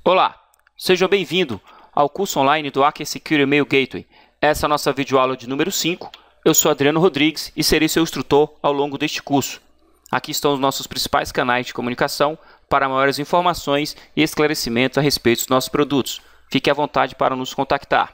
Olá, seja bem-vindo ao curso online do Hacker Secure Email Gateway. Essa é a nossa videoaula de número 5. Eu sou Adriano Rodrigues e serei seu instrutor ao longo deste curso. Aqui estão os nossos principais canais de comunicação para maiores informações e esclarecimentos a respeito dos nossos produtos. Fique à vontade para nos contactar.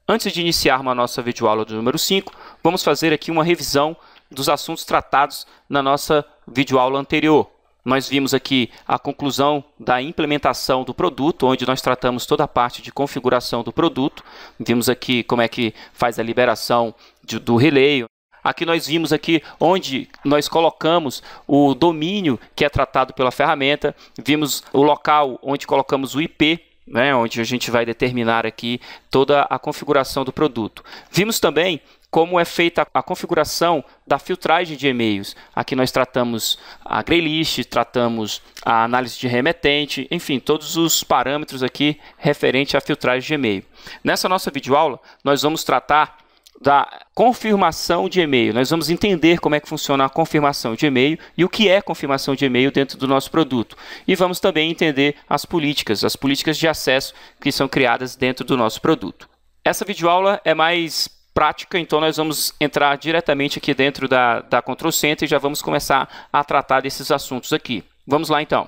Antes de iniciarmos a nossa videoaula do número 5, vamos fazer aqui uma revisão dos assuntos tratados na nossa videoaula anterior. Nós vimos aqui a conclusão da implementação do produto, onde nós tratamos toda a parte de configuração do produto. Vimos aqui como é que faz a liberação do relay. Aqui nós vimos aqui onde nós colocamos o domínio que é tratado pela ferramenta. Vimos o local onde colocamos o IP, onde a gente vai determinar aqui toda a configuração do produto. Vimos também como é feita a configuração da filtragem de e-mails. Aqui nós tratamos a greylist, tratamos a análise de remetente, enfim, todos os parâmetros aqui referente à filtragem de e-mail. Nessa nossa videoaula, nós vamos tratar da confirmação de e-mail. Nós vamos entender como é que funciona a confirmação de e-mail e o que é confirmação de e-mail dentro do nosso produto. E vamos também entender as políticas de acesso que são criadas dentro do nosso produto. Essa videoaula é mais prática, então nós vamos entrar diretamente aqui dentro da Control Center e já vamos começar a tratar desses assuntos aqui. Vamos lá então.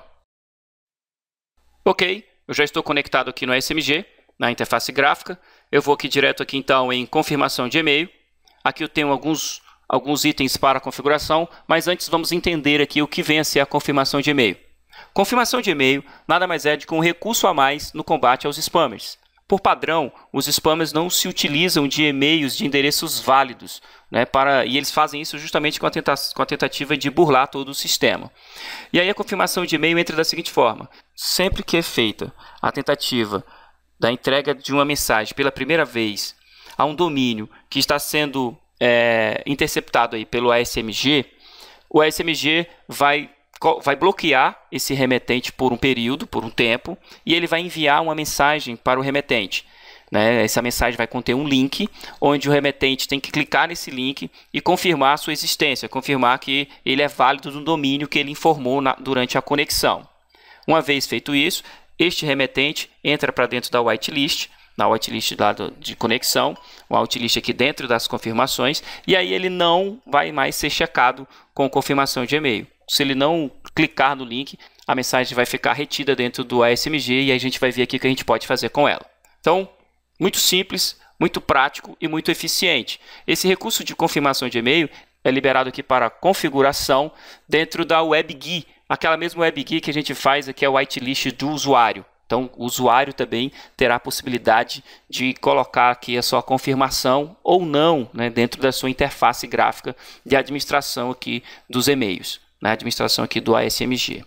Ok, eu já estou conectado aqui no SMG, na interface gráfica. Eu vou aqui direto aqui então em confirmação de e-mail. Aqui eu tenho alguns itens para configuração, mas antes vamos entender aqui o que vem a ser a confirmação de e-mail. Confirmação de e-mail nada mais é do que um recurso a mais no combate aos spammers. Por padrão, os spammers não se utilizam de e-mails de endereços válidos, e eles fazem isso justamente com a tentativa de burlar todo o sistema. E aí a confirmação de e-mail entra da seguinte forma: sempre que é feita a tentativa da entrega de uma mensagem pela primeira vez a um domínio que está sendo interceptado aí pelo ASMG, o ASMG vai bloquear esse remetente por um período, por um tempo, e ele vai enviar uma mensagem para o remetente. Essa mensagem vai conter um link, onde o remetente tem que clicar nesse link e confirmar a sua existência, confirmar que ele é válido no domínio que ele informou durante a conexão. Uma vez feito isso, este remetente entra para dentro da whitelist, na whitelist de conexão, uma whitelist aqui dentro das confirmações, e aí ele não vai mais ser checado com confirmação de e-mail. Se ele não clicar no link, a mensagem vai ficar retida dentro do ASMG e aí a gente vai ver aqui o que a gente pode fazer com ela. Então, muito simples, muito prático e muito eficiente. Esse recurso de confirmação de e-mail é liberado aqui para configuração dentro da WebGui, aquela mesma WebGui que a gente faz aqui, é o whitelist do usuário. Então, o usuário também terá a possibilidade de colocar aqui a sua confirmação ou não, dentro da sua interface gráfica de administração aqui dos e-mails, na administração aqui do ASMG.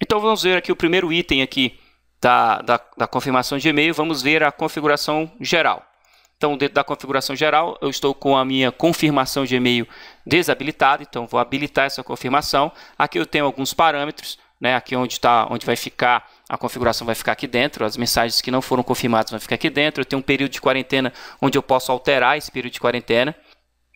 Então, vamos ver aqui o primeiro item aqui da confirmação de e-mail. Vamos ver a configuração geral. Então, dentro da configuração geral, eu estou com a minha confirmação de e-mail desabilitada. Então, vou habilitar essa confirmação. Aqui eu tenho alguns parâmetros, aqui onde vai ficar a configuração, vai ficar aqui dentro. As mensagens que não foram confirmadas vão ficar aqui dentro. Eu tenho um período de quarentena onde eu posso alterar esse período de quarentena.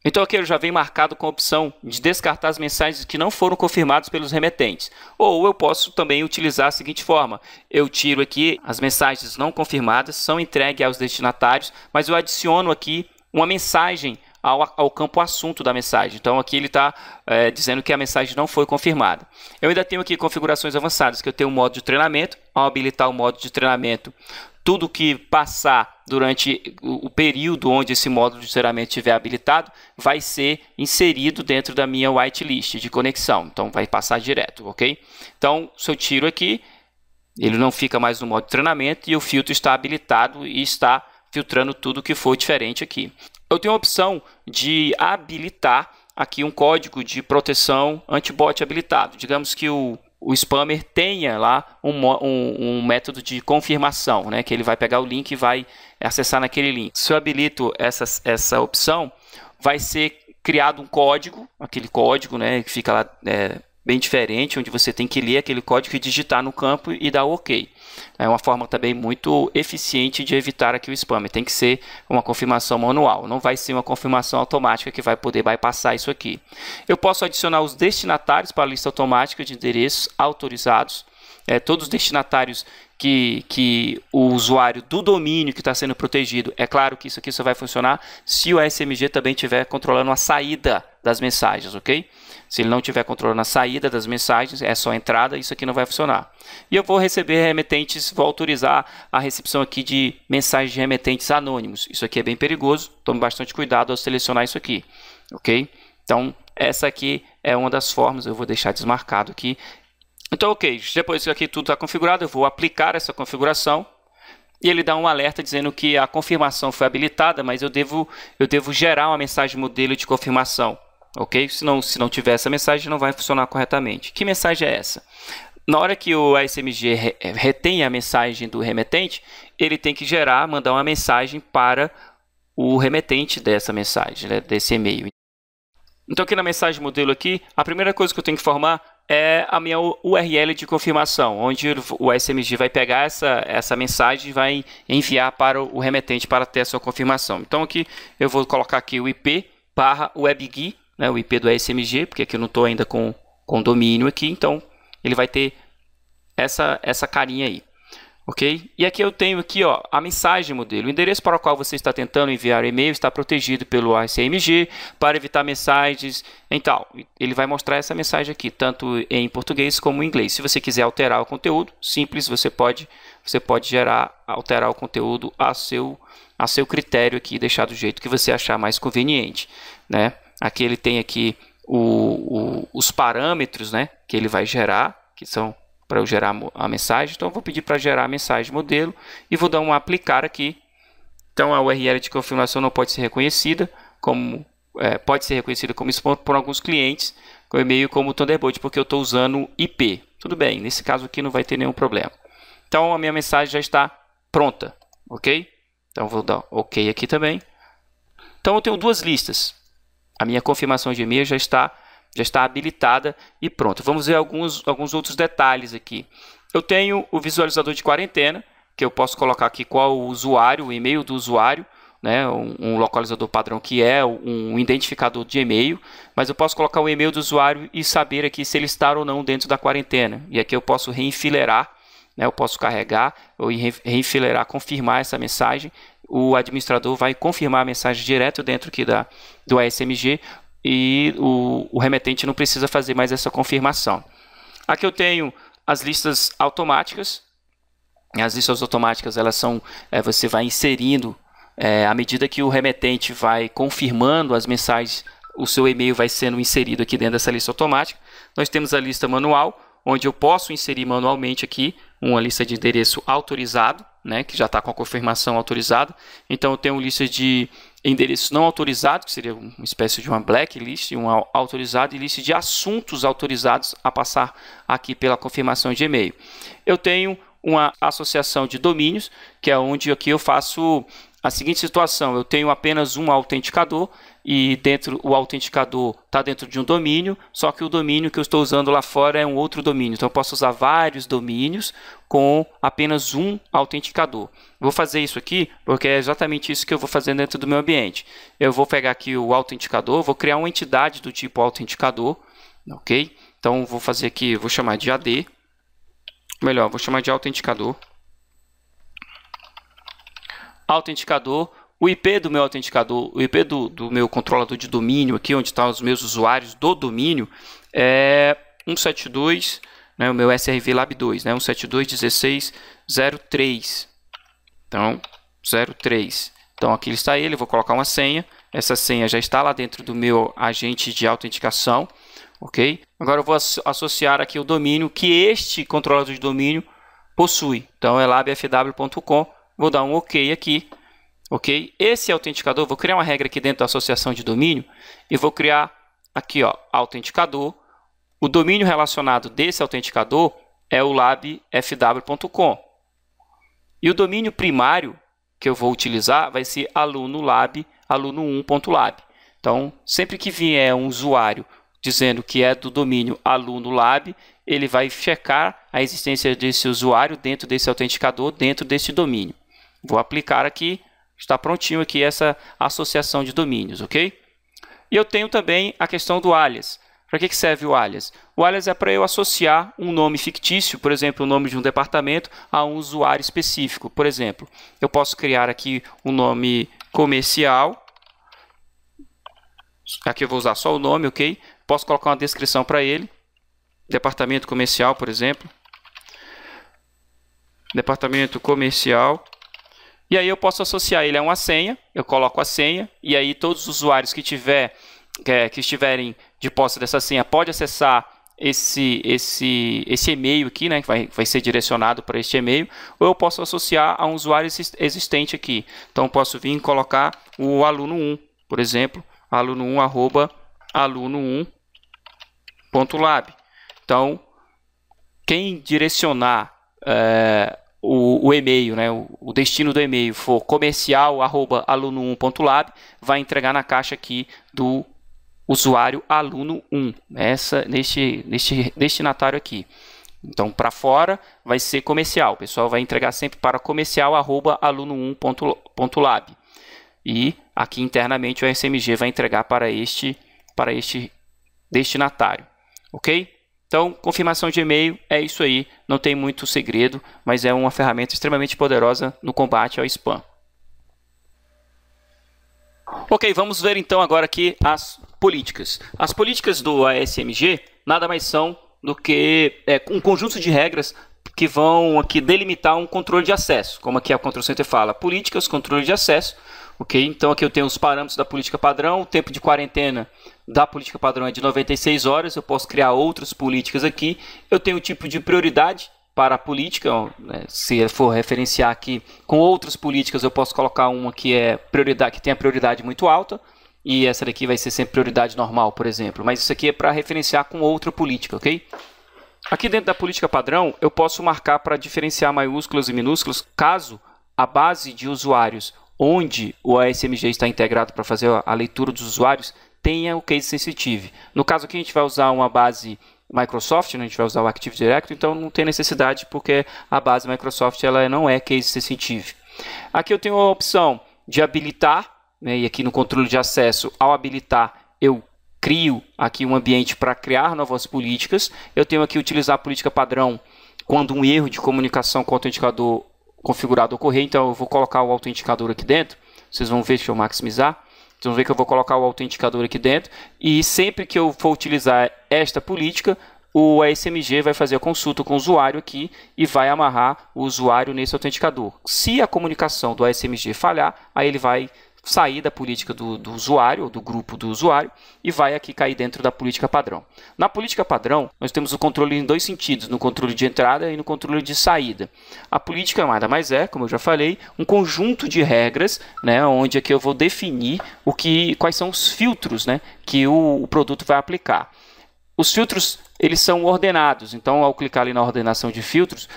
Então aqui eu já venho marcado com a opção de descartar as mensagens que não foram confirmadas pelos remetentes. Ou eu posso também utilizar a seguinte forma: eu tiro aqui as mensagens não confirmadas, são entregues aos destinatários, mas eu adiciono aqui uma mensagem ao campo assunto da mensagem. Então aqui ele está dizendo que a mensagem não foi confirmada. Eu ainda tenho aqui configurações avançadas, que eu tenho o modo de treinamento. Ao habilitar o modo de treinamento, tudo que passar durante o período onde esse módulo de treinamento estiver habilitado vai ser inserido dentro da minha whitelist de conexão. Então vai passar direto, ok? Então, se eu tiro aqui, ele não fica mais no modo de treinamento e o filtro está habilitado e está filtrando tudo que for diferente aqui. Eu tenho a opção de habilitar aqui um código de proteção anti-bot habilitado. Digamos que o spammer tenha lá um método de confirmação, que ele vai pegar o link e vai acessar naquele link. Se eu habilito essa opção, vai ser criado um código, aquele código que fica lá bem diferente, onde você tem que ler aquele código e digitar no campo e dar OK. É uma forma também muito eficiente de evitar aqui o spam. Tem que ser uma confirmação manual, não vai ser uma confirmação automática que vai poder bypassar isso aqui. Eu posso adicionar os destinatários para a lista automática de endereços autorizados. todos os destinatários que o usuário do domínio que está sendo protegido. É claro que isso aqui só vai funcionar se o ASMG também estiver controlando a saída das mensagens, ok? Se ele não estiver controlando a saída das mensagens, é só a entrada, isso aqui não vai funcionar. E eu vou receber remetentes, vou autorizar a recepção aqui de mensagens de remetentes anônimos. Isso aqui é bem perigoso, tome bastante cuidado ao selecionar isso aqui, ok? Então, essa aqui é uma das formas, eu vou deixar desmarcado aqui. Então, ok, depois que aqui tudo está configurado, eu vou aplicar essa configuração e ele dá um alerta dizendo que a confirmação foi habilitada, mas eu devo gerar uma mensagem modelo de confirmação, ok? Se não tiver essa mensagem, não vai funcionar corretamente. Que mensagem é essa? Na hora que o ASMG retém a mensagem do remetente, ele tem que mandar uma mensagem para o remetente dessa mensagem, né, desse e-mail. Então, aqui na mensagem modelo aqui, a primeira coisa que eu tenho que formar é a minha URL de confirmação, onde o ASMG vai pegar essa mensagem e vai enviar para o remetente para ter a sua confirmação. Então, aqui eu vou colocar aqui o IP / WebGui, né, o IP do ASMG, porque aqui eu não estou ainda com domínio aqui, então ele vai ter essa carinha aí. Ok? E aqui eu tenho aqui, ó, a mensagem modelo. O endereço para o qual você está tentando enviar e-mail está protegido pelo ASMG para evitar mensagens em tal. Ele vai mostrar essa mensagem aqui, tanto em português como em inglês. Se você quiser alterar o conteúdo, simples, você pode alterar o conteúdo a seu critério aqui, deixar do jeito que você achar mais conveniente, né? Aqui ele tem aqui os parâmetros, né, que ele vai gerar, que são para eu gerar a mensagem. Então, eu vou pedir para gerar a mensagem modelo e vou dar um aplicar aqui. Então, a URL de confirmação não pode ser reconhecida como spam por alguns clientes com e-mail como Thunderbird, porque eu estou usando IP. Tudo bem, nesse caso aqui não vai ter nenhum problema. Então, a minha mensagem já está pronta, ok? Então, vou dar OK aqui também. Então, eu tenho duas listas. A minha confirmação de e-mail já está habilitada e pronto. Vamos ver alguns outros detalhes aqui. Eu tenho o visualizador de quarentena, que eu posso colocar aqui qual o usuário, o e-mail do usuário, né, um localizador padrão que é um identificador de e-mail, mas eu posso colocar o e-mail do usuário e saber aqui se ele está ou não dentro da quarentena. E aqui eu posso reenfileirar, né, eu posso carregar ou reenfileirar, confirmar essa mensagem. O administrador vai confirmar a mensagem direto dentro aqui do ASMG, e o remetente não precisa fazer mais essa confirmação. Aqui eu tenho as listas automáticas. As listas automáticas, elas são, você vai inserindo, à medida que o remetente vai confirmando as mensagens, o seu e-mail vai sendo inserido aqui dentro dessa lista automática. Nós temos a lista manual, onde eu posso inserir manualmente aqui uma lista de endereço autorizado, né, que já está com a confirmação autorizada. Então, eu tenho uma lista de endereços não autorizados, que seria uma espécie de uma blacklist, um autorizado, e lista de assuntos autorizados a passar aqui pela confirmação de e-mail. Eu tenho uma associação de domínios, que é onde aqui eu faço a seguinte situação: eu tenho apenas um autenticador e o autenticador está dentro de um domínio, só que o domínio que eu estou usando lá fora é um outro domínio. Então, eu posso usar vários domínios com apenas um autenticador. Vou fazer isso aqui porque é exatamente isso que eu vou fazer dentro do meu ambiente. Eu vou pegar aqui o autenticador, vou criar uma entidade do tipo autenticador, ok? Então, vou fazer aqui, vou chamar de AD, melhor, vou chamar de autenticador. Autenticador, o IP do meu autenticador, o IP do meu controlador de domínio, aqui onde estão os meus usuários do domínio, é 172, né, o meu SRV Lab 2, né, 172.16.03. Então, 03. Então, aqui está ele, vou colocar uma senha. Essa senha já está lá dentro do meu agente de autenticação, ok? Agora eu vou associar aqui o domínio que este controlador de domínio possui. Então, é labfw.com. Vou dar um OK aqui, ok? Esse autenticador, vou criar uma regra aqui dentro da associação de domínio e vou criar aqui, ó, autenticador. O domínio relacionado desse autenticador é o labfw.com. E o domínio primário que eu vou utilizar vai ser alunolab, aluno1.lab. Então, sempre que vier um usuário dizendo que é do domínio alunolab, ele vai checar a existência desse usuário dentro desse autenticador, dentro desse domínio. Vou aplicar aqui, está prontinho aqui essa associação de domínios, ok? E eu tenho também a questão do alias. Para que serve o alias? O alias é para eu associar um nome fictício, por exemplo, o nome de um departamento, a um usuário específico. Por exemplo, eu posso criar aqui um nome comercial. Aqui eu vou usar só o nome, ok? Posso colocar uma descrição para ele. Departamento comercial, por exemplo. Departamento comercial. E aí eu posso associar ele a uma senha. Eu coloco a senha. E aí todos os usuários que estiverem de posse dessa senha podem acessar esse e-mail aqui, né? Que vai ser direcionado para este e-mail. Ou eu posso associar a um usuário existente aqui. Então eu posso vir e colocar o aluno1, por exemplo. aluno1 @aluno1.lab. Então, quem direcionar o e-mail, né, o destino do e-mail for comercial@aluno1.lab, vai entregar na caixa aqui do usuário aluno1, neste destinatário aqui. Então, para fora vai ser comercial. O pessoal vai entregar sempre para comercial@aluno1.lab. E aqui internamente o SMG vai entregar para este destinatário. Ok? Então, confirmação de e-mail é isso aí. Não tem muito segredo, mas é uma ferramenta extremamente poderosa no combate ao spam. Ok, vamos ver então agora aqui as políticas. As políticas do ASMG nada mais são do que um conjunto de regras que vão aqui delimitar um controle de acesso. Como aqui a Control Center fala, políticas, controle de acesso. Ok, então aqui eu tenho os parâmetros da política padrão, o tempo de quarentena da política padrão é de 96 horas, eu posso criar outras políticas aqui. Eu tenho o tipo de prioridade para a política, né? Se for referenciar aqui com outras políticas, eu posso colocar uma que tem a prioridade muito alta, e essa daqui vai ser sempre prioridade normal, por exemplo. Mas isso aqui é para referenciar com outra política, ok? Aqui dentro da política padrão, eu posso marcar para diferenciar maiúsculas e minúsculas, caso a base de usuários onde o ASMG está integrado para fazer a leitura dos usuários tenha o case sensitive. No caso aqui a gente vai usar uma base Microsoft, né? A gente vai usar o Active Directory, então não tem necessidade porque a base Microsoft ela não é case sensitive. Aqui eu tenho a opção de habilitar, né? E aqui no controle de acesso, ao habilitar eu crio aqui um ambiente para criar novas políticas. Eu tenho aqui utilizar a política padrão quando um erro de comunicação com o autenticador configurado ocorrer, então eu vou colocar o autenticador aqui dentro. Vocês vão ver, deixa eu maximizar. Vocês vão ver que eu vou colocar o autenticador aqui dentro, e sempre que eu for utilizar esta política, o ASMG vai fazer a consulta com o usuário aqui e vai amarrar o usuário nesse autenticador. Se a comunicação do ASMG falhar, aí ele vai sair da política do usuário, ou do grupo do usuário, e vai aqui cair dentro da política padrão. Na política padrão, nós temos o controle em dois sentidos, no controle de entrada e no controle de saída. A política nada mais é, como eu já falei, um conjunto de regras, né, onde aqui eu vou definir quais são os filtros, né, que o produto vai aplicar. Os filtros, eles são ordenados, então ao clicar ali na ordenação de filtros,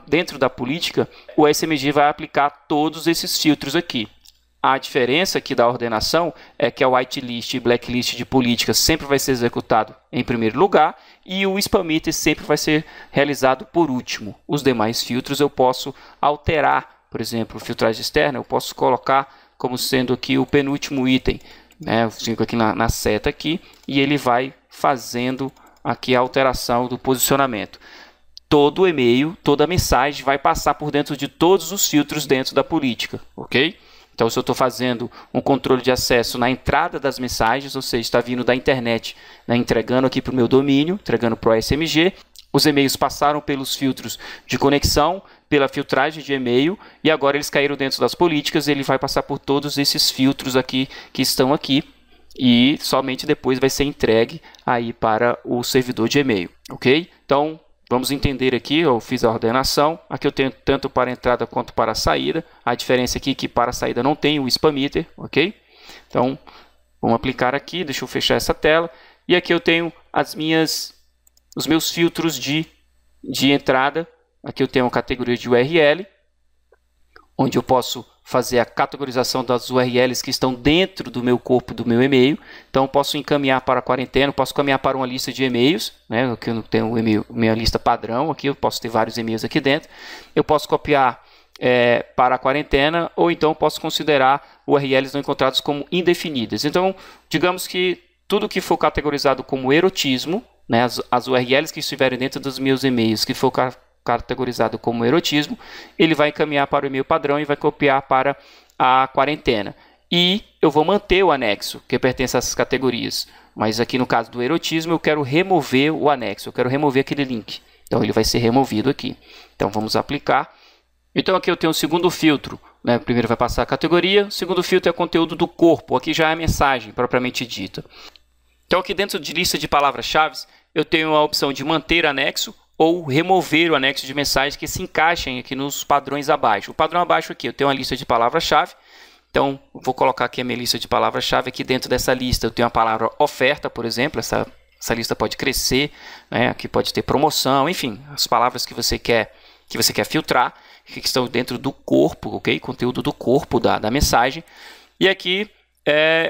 dentro da política, o ASMG vai aplicar todos esses filtros aqui. A diferença aqui da ordenação é que a whitelist e blacklist de políticas sempre vai ser executado em primeiro lugar e o spam meter sempre vai ser realizado por último. Os demais filtros eu posso alterar, por exemplo, filtragem externa, eu posso colocar como sendo aqui o penúltimo item, né? Eu fico aqui na seta aqui e ele vai fazendo aqui a alteração do posicionamento. Todo o e-mail, toda a mensagem vai passar por dentro de todos os filtros dentro da política, ok? Então, se eu estou fazendo um controle de acesso na entrada das mensagens, ou seja, está vindo da internet, né, entregando aqui para o meu domínio, entregando para o ASMG, os e-mails passaram pelos filtros de conexão, pela filtragem de e-mail, e agora eles caíram dentro das políticas, ele vai passar por todos esses filtros aqui que estão aqui, e somente depois vai ser entregue aí para o servidor de e-mail, ok? Então, vamos entender aqui, eu fiz a ordenação, aqui eu tenho tanto para a entrada quanto para a saída, a diferença aqui é que para a saída não tem o spam meter, ok? Então, vamos aplicar aqui, deixa eu fechar essa tela, e aqui eu tenho os meus filtros de entrada, aqui eu tenho a categoria de URL, onde eu posso fazer a categorização das URLs que estão dentro do meu corpo do meu e-mail. Então, eu posso encaminhar para a quarentena, posso caminhar para uma lista de e-mails, né? Aqui eu tenho o e-mail, minha lista padrão, aqui eu posso ter vários e-mails aqui dentro. Eu posso copiar para a quarentena, ou então posso considerar URLs não encontradas como indefinidas. Então, digamos que tudo que for categorizado como erotismo, né, as URLs que estiverem dentro dos meus e-mails que for categorizado como erotismo, ele vai encaminhar para o e-mail padrão e vai copiar para a quarentena. E eu vou manter o anexo que pertence a essas categorias. Mas aqui no caso do erotismo, eu quero remover o anexo, eu quero remover aquele link. Então ele vai ser removido aqui. Então vamos aplicar. Então aqui eu tenho o segundo filtro, né? Primeiro vai passar a categoria, o segundo filtro é conteúdo do corpo, aqui já é a mensagem propriamente dita. Então aqui dentro de lista de palavras-chave, eu tenho a opção de manter anexo ou remover o anexo de mensagens que se encaixem aqui nos padrões abaixo. O padrão abaixo aqui, eu tenho uma lista de palavras-chave, então vou colocar aqui a minha lista de palavras-chave, aqui dentro dessa lista eu tenho a palavra oferta, por exemplo, essa lista pode crescer, né? Aqui pode ter promoção, enfim, as palavras que você quer filtrar, que estão dentro do corpo, ok? Conteúdo do corpo da mensagem. E aqui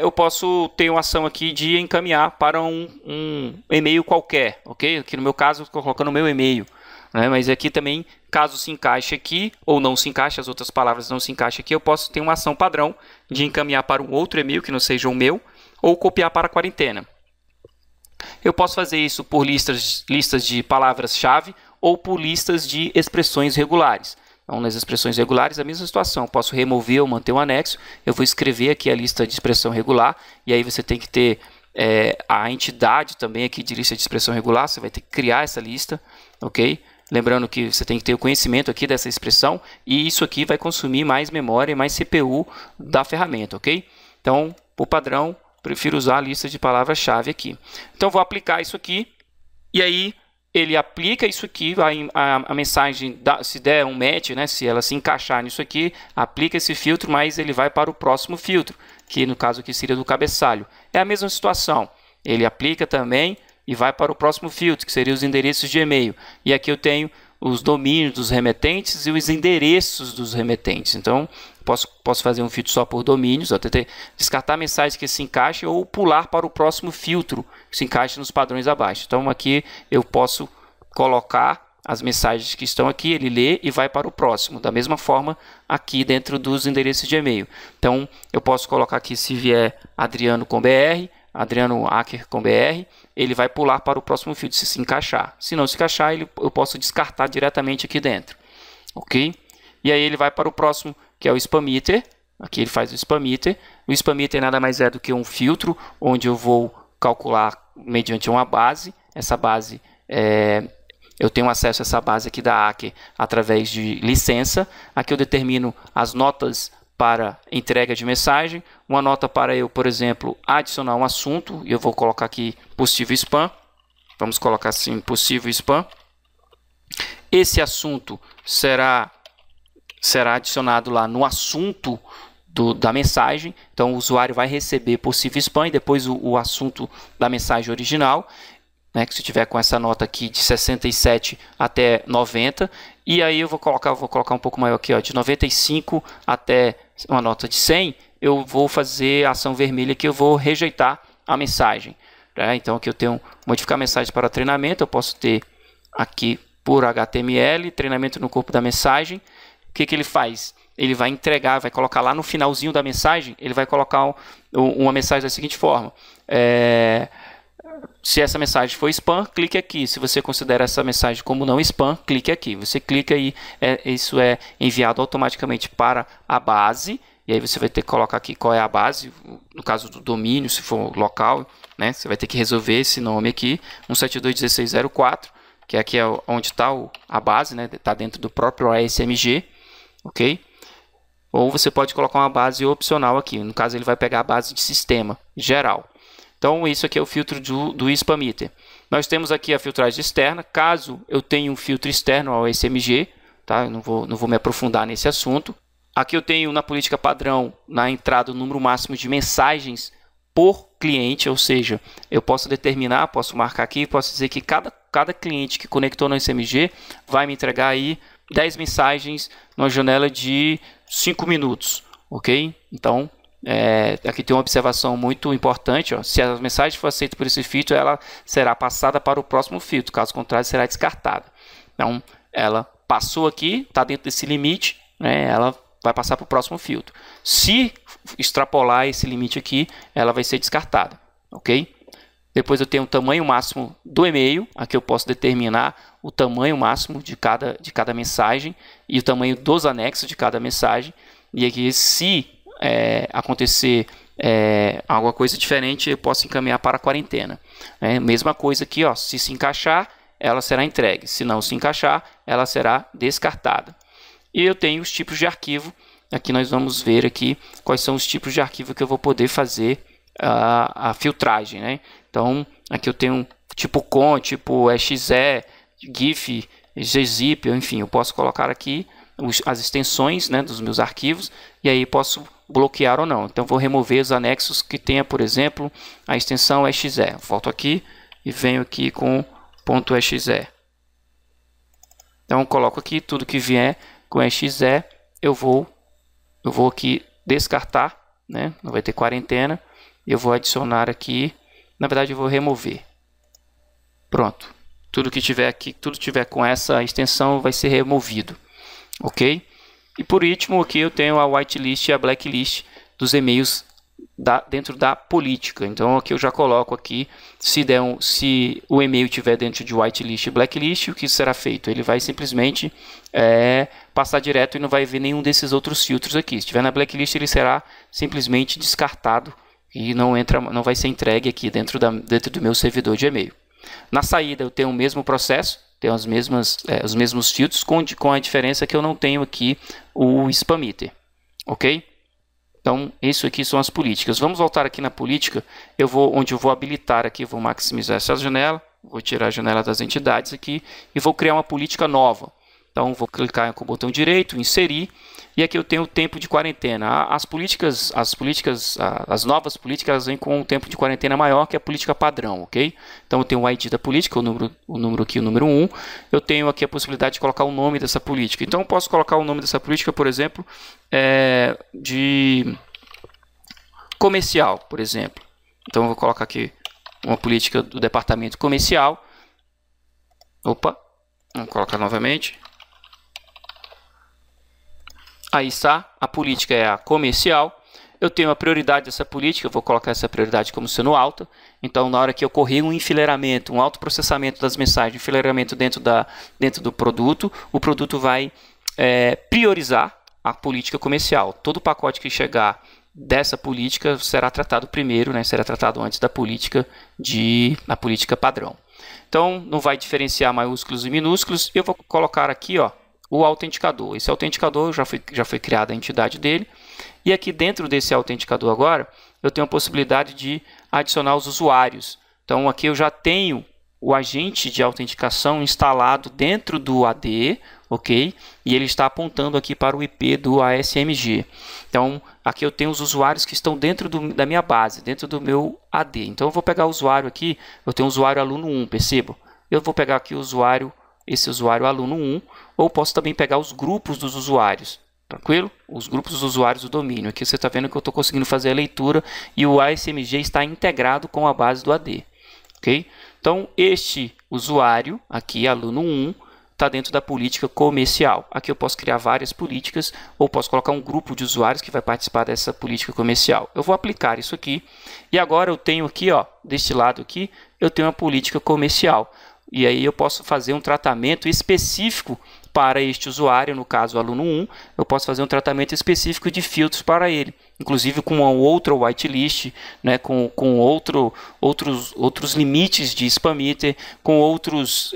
eu posso ter uma ação aqui de encaminhar para um e-mail qualquer, ok? Aqui no meu caso, estou colocando o meu e-mail, né? Mas aqui também, caso se encaixe aqui ou não se encaixe, as outras palavras não se encaixem aqui, eu posso ter uma ação padrão de encaminhar para um outro e-mail que não seja o meu ou copiar para a quarentena. Eu posso fazer isso por listas de palavras-chave ou por listas de expressões regulares. Então, nas expressões regulares, a mesma situação. Eu posso remover ou manter um anexo. Eu vou escrever aqui a lista de expressão regular. E aí você tem que ter a entidade também aqui de lista de expressão regular. Você vai ter que criar essa lista, ok? Lembrando que você tem que ter o conhecimento aqui dessa expressão. E isso aqui vai consumir mais memória e mais CPU da ferramenta, ok? Então, por padrão, prefiro usar a lista de palavras-chave aqui. Então, vou aplicar isso aqui. E aí, ele aplica isso aqui, a mensagem, se der um match, né, se ela se encaixar nisso aqui, aplica esse filtro, mas ele vai para o próximo filtro, que no caso aqui seria do cabeçalho. É a mesma situação, ele aplica também e vai para o próximo filtro, que seria os endereços de e-mail. E aqui eu tenho os domínios dos remetentes e os endereços dos remetentes. Então, posso fazer um filtro só por domínios, descartar mensagens que se encaixem ou pular para o próximo filtro que se encaixe nos padrões abaixo. Então, aqui eu posso colocar as mensagens que estão aqui, ele lê e vai para o próximo. Da mesma forma, aqui dentro dos endereços de e-mail. Então, eu posso colocar aqui, se vier Adriano com BR, Adriano Acker com BR, ele vai pular para o próximo filtro, se encaixar. Se não se encaixar, eu posso descartar diretamente aqui dentro. Ok? E aí ele vai para o próximo, que é o Spam Meter. Aqui ele faz o Spam Meter. O Spam Meter nada mais é do que um filtro, onde eu vou calcular mediante uma base. Essa base, eu tenho acesso a essa base aqui da Acker através de licença. Aqui eu determino as notas para entrega de mensagem, uma nota para eu, por exemplo, adicionar um assunto, e eu vou colocar aqui possível spam, vamos colocar assim, possível spam. Esse assunto será adicionado lá no assunto da mensagem, então o usuário vai receber possível spam e depois o assunto da mensagem original, né, que se tiver com essa nota aqui de 67 até 90, e aí eu vou colocar um pouco maior aqui, ó, de 95 até uma nota de 100, eu vou fazer a ação vermelha que eu vou rejeitar a mensagem. Né? Então aqui eu tenho modificar mensagem para treinamento, eu posso ter aqui por HTML, treinamento no corpo da mensagem. O que ele faz? Ele vai entregar, vai colocar lá no finalzinho da mensagem, ele vai colocar uma mensagem da seguinte forma: se essa mensagem for spam, clique aqui. Se você considera essa mensagem como não spam, clique aqui. Você clica e isso é enviado automaticamente para a base. E aí você vai ter que colocar aqui qual é a base. No caso do domínio, se for local, né, você vai ter que resolver esse nome aqui, 172.16.04, que aqui é onde está a base, né, está dentro do próprio ASMG, ok? Ou você pode colocar uma base opcional aqui. No caso, ele vai pegar a base de sistema geral. Então, isso aqui é o filtro do Spam Meter. Nós temos aqui a filtragem externa. Caso eu tenha um filtro externo ao SMG, tá? Eu não vou me aprofundar nesse assunto. Aqui eu tenho na política padrão, na entrada, o número máximo de mensagens por cliente, ou seja, eu posso determinar, posso marcar aqui, posso dizer que cada cliente que conectou no SMG vai me entregar aí 10 mensagens numa janela de 5 minutos, ok? Então, aqui tem uma observação muito importante, ó. Se a mensagem for aceita por esse filtro, ela será passada para o próximo filtro, caso contrário, será descartada. Então, ela passou aqui, está dentro desse limite, né, ela vai passar para o próximo filtro. Se extrapolar esse limite aqui, ela vai ser descartada, ok? Depois eu tenho o tamanho máximo do e-mail. Aqui eu posso determinar o tamanho máximo de cada mensagem e o tamanho dos anexos de cada mensagem. E aqui, se acontecer alguma coisa diferente, eu posso encaminhar para a quarentena. Mesma coisa aqui, ó, se encaixar, ela será entregue. Se não se encaixar, ela será descartada. E eu tenho os tipos de arquivo. Aqui nós vamos ver aqui quais são os tipos de arquivo que eu vou poder fazer a filtragem, né? Então, aqui eu tenho tipo .com, tipo .exe, GIF, gzip, enfim, eu posso colocar aqui as extensões, né, dos meus arquivos, e aí posso bloquear ou não. Então, vou remover os anexos que tenha, por exemplo, a extensão .exe. Volto aqui e venho aqui com .exe. Então, coloco aqui tudo que vier com .exe, eu vou aqui descartar, né? Não vai ter quarentena. Eu vou adicionar aqui, na verdade eu vou remover. Pronto. Tudo que tiver aqui, tudo que tiver com essa extensão vai ser removido. Ok? E por último aqui eu tenho a whitelist e a blacklist dos e-mails dentro da política. Então aqui eu já coloco aqui, se o e-mail tiver dentro de whitelist e blacklist, o que será feito? Ele vai simplesmente passar direto e não vai ver nenhum desses outros filtros aqui. Se estiver na blacklist, ele será simplesmente descartado e não vai ser entregue aqui dentro do meu servidor de e-mail. Na saída eu tenho o mesmo processo, tenho os mesmos filtros, com a diferença que eu não tenho aqui o spam meter, ok? Então, isso aqui são as políticas. Vamos voltar aqui na política, onde eu vou habilitar aqui, vou maximizar essa janela, vou tirar a janela das entidades aqui e vou criar uma política nova. Então, vou clicar com o botão direito, inserir, e aqui eu tenho o tempo de quarentena. As novas políticas, elas vêm com um tempo de quarentena maior que a política padrão, ok? Então, eu tenho o ID da política, o número aqui, o número 1. Eu tenho aqui a possibilidade de colocar o nome dessa política. Então, eu posso colocar o nome dessa política, por exemplo, de comercial, por exemplo. Então, eu vou colocar aqui uma política do departamento comercial. Opa, vamos colocar novamente. Aí está, a política é a comercial. Eu tenho a prioridade dessa política, eu vou colocar essa prioridade como sendo alta. Então, na hora que ocorrer um enfileiramento, um autoprocessamento das mensagens, enfileiramento dentro do produto, o produto vai priorizar a política comercial. Todo pacote que chegar dessa política será tratado primeiro, né? Será tratado antes da política padrão. Então, não vai diferenciar maiúsculos e minúsculos. Eu vou colocar aqui, ó, o autenticador. Esse autenticador já foi criada a entidade dele. E aqui dentro desse autenticador agora, eu tenho a possibilidade de adicionar os usuários. Então aqui eu já tenho o agente de autenticação instalado dentro do AD, ok? E ele está apontando aqui para o IP do ASMG. Então aqui eu tenho os usuários que estão dentro da minha base, dentro do meu AD. Então eu vou pegar o usuário aqui, eu tenho o usuário aluno 1, percebam? Eu vou pegar aqui esse usuário aluno 1, ou posso também pegar os grupos dos usuários, tranquilo? Os grupos dos usuários do domínio. Aqui você está vendo que eu estou conseguindo fazer a leitura e o ASMG está integrado com a base do AD, ok? Então, este usuário, aqui, aluno 1, está dentro da política comercial. Aqui eu posso criar várias políticas, ou posso colocar um grupo de usuários que vai participar dessa política comercial. Eu vou aplicar isso aqui, e agora eu tenho aqui, ó, deste lado aqui, eu tenho uma política comercial. E aí eu posso fazer um tratamento específico para este usuário, no caso o aluno 1, eu posso fazer um tratamento específico de filtros para ele, inclusive com uma outra whitelist, né, com outros limites de spam meter, com outros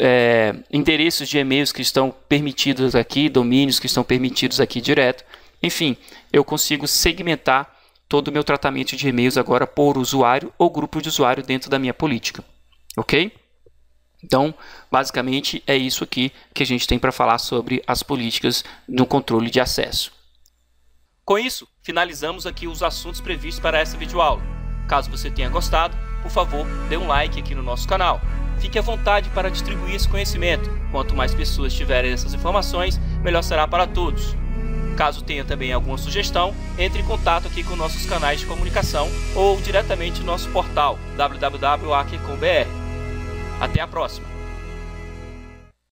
endereços de e-mails que estão permitidos aqui, domínios que estão permitidos aqui direto. Enfim, eu consigo segmentar todo o meu tratamento de e-mails agora por usuário ou grupo de usuário dentro da minha política, ok? Então, basicamente, é isso aqui que a gente tem para falar sobre as políticas no controle de acesso. Com isso, finalizamos aqui os assuntos previstos para essa videoaula. Caso você tenha gostado, por favor, dê um like aqui no nosso canal. Fique à vontade para distribuir esse conhecimento. Quanto mais pessoas tiverem essas informações, melhor será para todos. Caso tenha também alguma sugestão, entre em contato aqui com nossos canais de comunicação ou diretamente no nosso portal www.hacker.com.br. Até a próxima!